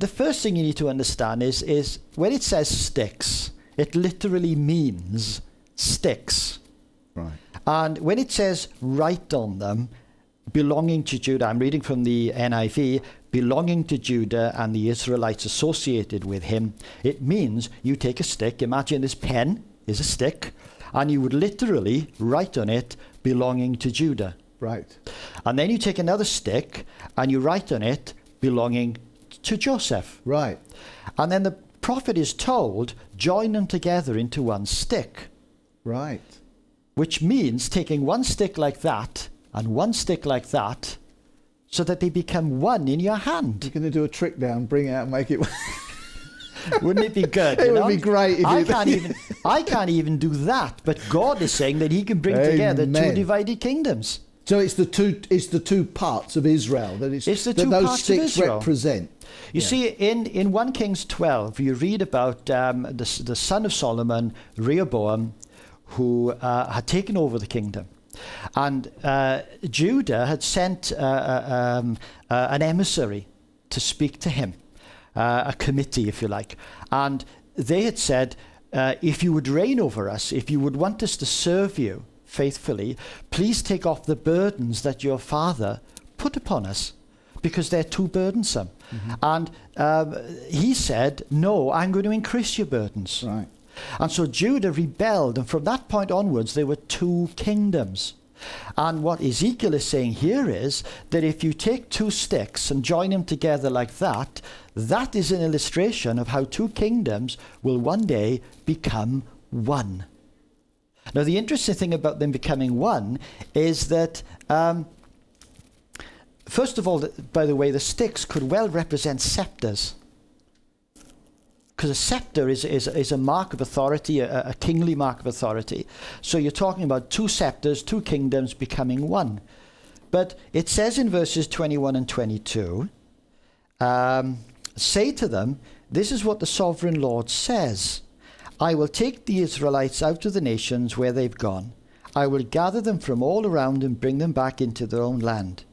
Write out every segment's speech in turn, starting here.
the first thing you need to understand is when it says sticks, it literally means sticks. Right. And when it says write on them, belonging to Judah, I'm reading from the NIV, belonging to Judah and the Israelites associated with him, it means you take a stick, imagine this pen is a stick, and you would literally write on it, belonging to Judah. Right. And then you take another stick and you write on it, belonging to Joseph. Right. And then the prophet is told, join them together into one stick. Right. Which means taking one stick like that and one stick like that so that they become one in your hand. You're going to do a trick down, bring it out and make it... Wouldn't it be good? It would be great if I can't even do that, but God is saying that he can bring together two divided kingdoms. So it's the two parts of Israel that those sticks represent. You see, in 1 Kings 12, you read about the son of Solomon, Rehoboam, who had taken over the kingdom. And Judah had sent an emissary to speak to him, a committee, if you like. And they had said, if you would reign over us, if you would want us to serve you faithfully, please take off the burdens that your father put upon us, because they're too burdensome. Mm-hmm. And he said, no, I'm going to increase your burdens. Right. And so Judah rebelled, and from that point onwards, there were two kingdoms. And what Ezekiel is saying here is that if you take two sticks and join them together like that, that is an illustration of how two kingdoms will one day become one. Now, the interesting thing about them becoming one is that, first of all, by the way, the sticks could well represent scepters. Because a scepter is a mark of authority, a kingly mark of authority. So you're talking about two scepters, two kingdoms becoming one. But it says in verses 21 and 22, say to them, this is what the sovereign Lord says. I will take the Israelites out of the nations where they've gone. I will gather them from all around and bring them back into their own land.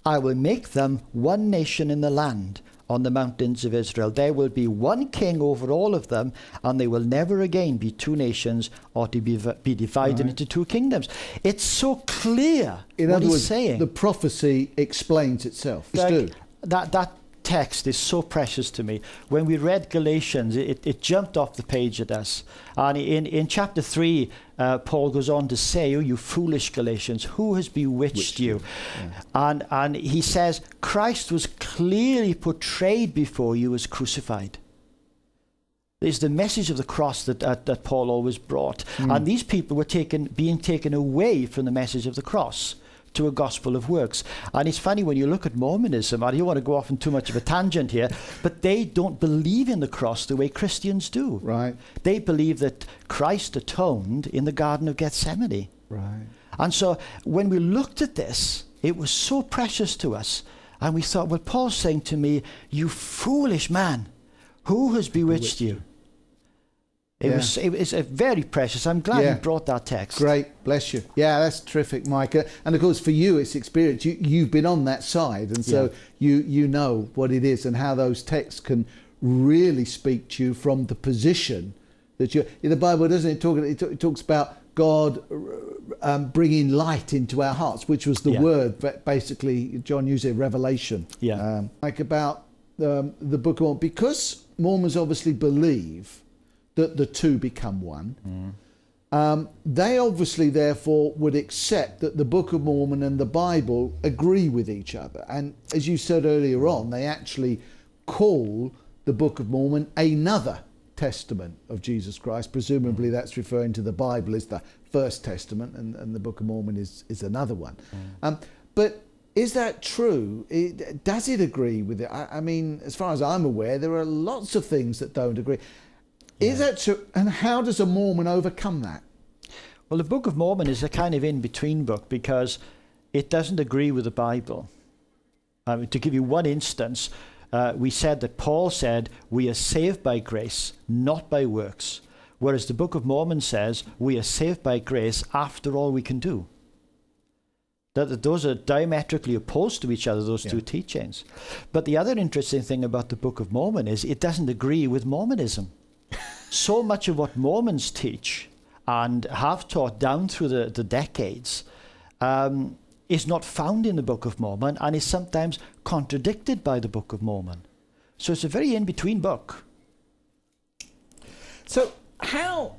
I will make them one nation in the land, on the mountains of Israel. There will be one king over all of them, and they will never again be two nations or to be divided into two kingdoms. It's so clear what he's saying. The prophecy explains itself. That text is so precious to me. When we read Galatians, it jumped off the page at us. And in chapter 3, Paul goes on to say, oh, you foolish Galatians, who has bewitched you? Yeah. And he says, Christ was clearly portrayed before you as crucified. It's the message of the cross that Paul always brought. And these people were being taken away from the message of the cross to a gospel of works. And it's funny when you look at Mormonism, I don't want to go off on too much of a tangent here, but they don't believe in the cross the way Christians do. Right. They believe that Christ atoned in the Garden of Gethsemane. Right. And so when we looked at this, it was so precious to us. And we thought, well, Paul's saying to me, you foolish man, who has bewitched you? It was very precious. I'm glad you brought that text. Great, bless you. Yeah, that's terrific, Micah. And of course, for you, it's experience. You've been on that side, and so you know what it is and how those texts can really speak to you from the position that you're. In the Bible, doesn't it? It talks about God bringing light into our hearts, which was the word. Basically, John used it, revelation. Yeah. Like about the Book of Mormon, because Mormons obviously believe that the two become one. They obviously therefore would accept that the Book of Mormon and the Bible agree with each other. And as you said earlier on, they actually call the Book of Mormon another testament of Jesus Christ. Presumably that's referring to the Bible as the first testament, and the Book of Mormon is another one. But is that true? Does it agree with it? I mean, as far as I'm aware, there are lots of things that don't agree. Is that true? And how does a Mormon overcome that? Well, the Book of Mormon is a kind of in-between book because it doesn't agree with the Bible. To give you one instance, we said that Paul said, we are saved by grace, not by works. Whereas the Book of Mormon says, we are saved by grace after all we can do. That those are diametrically opposed to each other, those two teachings. But the other interesting thing about the Book of Mormon is it doesn't agree with Mormonism. So much of what Mormons teach and have taught down through the decades is not found in the Book of Mormon and is sometimes contradicted by the Book of Mormon. So it's a very in-between book. So how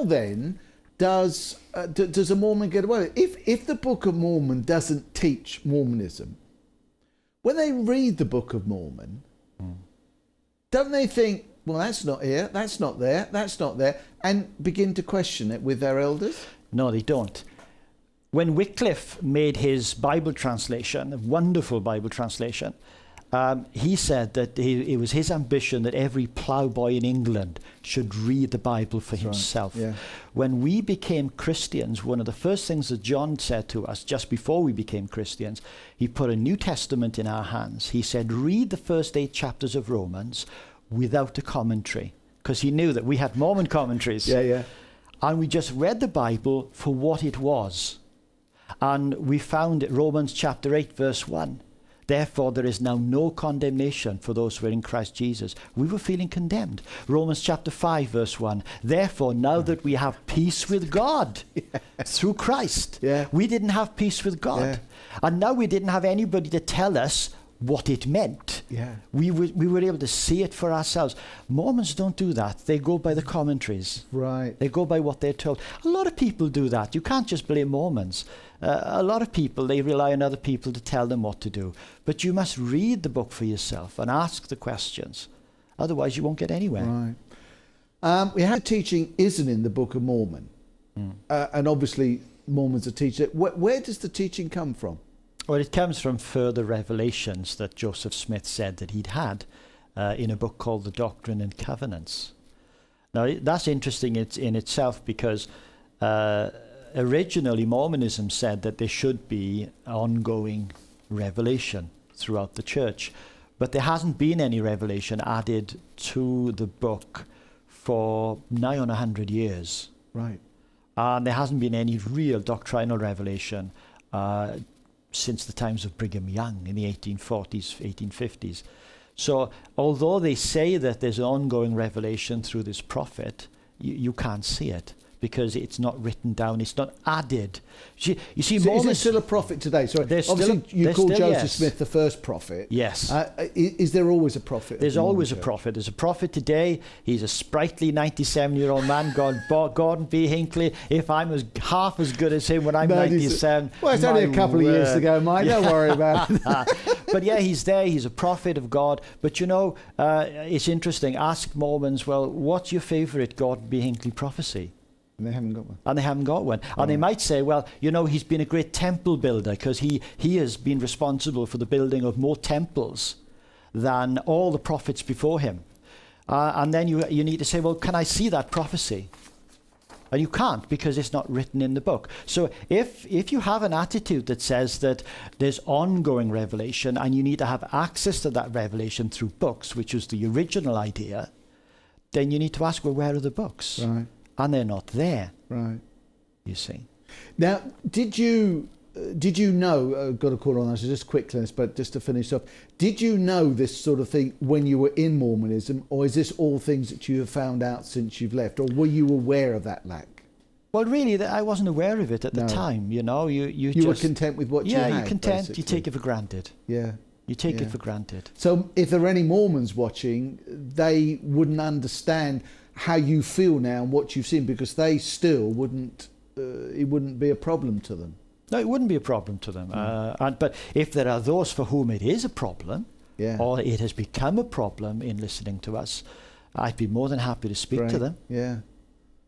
then does a Mormon get away? If the Book of Mormon doesn't teach Mormonism, when they read the Book of Mormon, don't they think, well, that's not here, that's not there, that's not there, and begin to question it with their elders? No, they don't. When Wycliffe made his Bible translation, a wonderful Bible translation, he said that it was his ambition that every ploughboy in England should read the Bible for himself. Right. Yeah. When we became Christians, one of the first things that John said to us just before we became Christians, he put a New Testament in our hands. He said, read the first 8 chapters of Romans without a commentary, because he knew that we had Mormon commentaries. Yeah. And we just read the Bible for what it was. And we found it, Romans chapter 8, verse 1. Therefore, there is now no condemnation for those who are in Christ Jesus. We were feeling condemned. Romans chapter 5, verse 1. Therefore, now that we have peace with God through Christ, we didn't have peace with God. Yeah. And now we didn't have anybody to tell us what it meant. Yeah. We were able to see it for ourselves. Mormons don't do that. They go by the commentaries. Right. They go by what they're told. A lot of people do that. You can't just blame Mormons. A lot of people, they rely on other people to tell them what to do. But you must read the book for yourself and ask the questions. Otherwise, you won't get anywhere. Right. We have teaching isn't in the Book of Mormon. And obviously, Mormons are teaching it. Where does the teaching come from? Well, it comes from further revelations that Joseph Smith said that he'd had in a book called The Doctrine and Covenants. Now, that's interesting in itself because originally Mormonism said that there should be ongoing revelation throughout the church, but there hasn't been any revelation added to the book for nigh on 100 years. Right. And there hasn't been any real doctrinal revelation since the times of Brigham Young in the 1840s, 1850s. So although they say that there's an ongoing revelation through this prophet, you can't see it because it's not written down, it's not added. You see, so is there still a prophet today? Sorry, obviously you call Joseph Smith the first prophet. Yes. Is there always a prophet? There's always a prophet. There's a prophet today. He's a sprightly 97-year-old man, Gordon B. Hinckley. If I'm half as good as him when I'm 97... Well, it's only a couple of years to go, Mike. Don't worry about it. But yeah, he's there. He's a prophet of God. But you know, it's interesting. Ask Mormons, well, what's your favourite Gordon B. Hinckley prophecy? And they haven't got one. And they haven't got one. And they might say, well, you know, he's been a great temple builder because he has been responsible for the building of more temples than all the prophets before him. And then you need to say, well, can I see that prophecy? And you can't because it's not written in the book. So if you have an attitude that says that there's ongoing revelation and you need to have access to that revelation through books, which was the original idea, then you need to ask, well, where are the books? Right. And they're not there. Right. You see. Now, did you know, got a call on this just quickly, but just to finish off, did you know this sort of thing when you were in Mormonism, or is this all things that you have found out since you've left, or were you aware of that lack? Well, really, I wasn't aware of it at the time, you know. You were content with what you had? Yeah, you're content. Basically. You take it for granted. Yeah. You take it for granted. So if there are any Mormons watching, they wouldn't understand how you feel now and what you've seen, because they still wouldn't, it wouldn't be a problem to them. No, it wouldn't be a problem to them. But if there are those for whom it is a problem, or it has become a problem in listening to us, I'd be more than happy to speak to them. Yeah.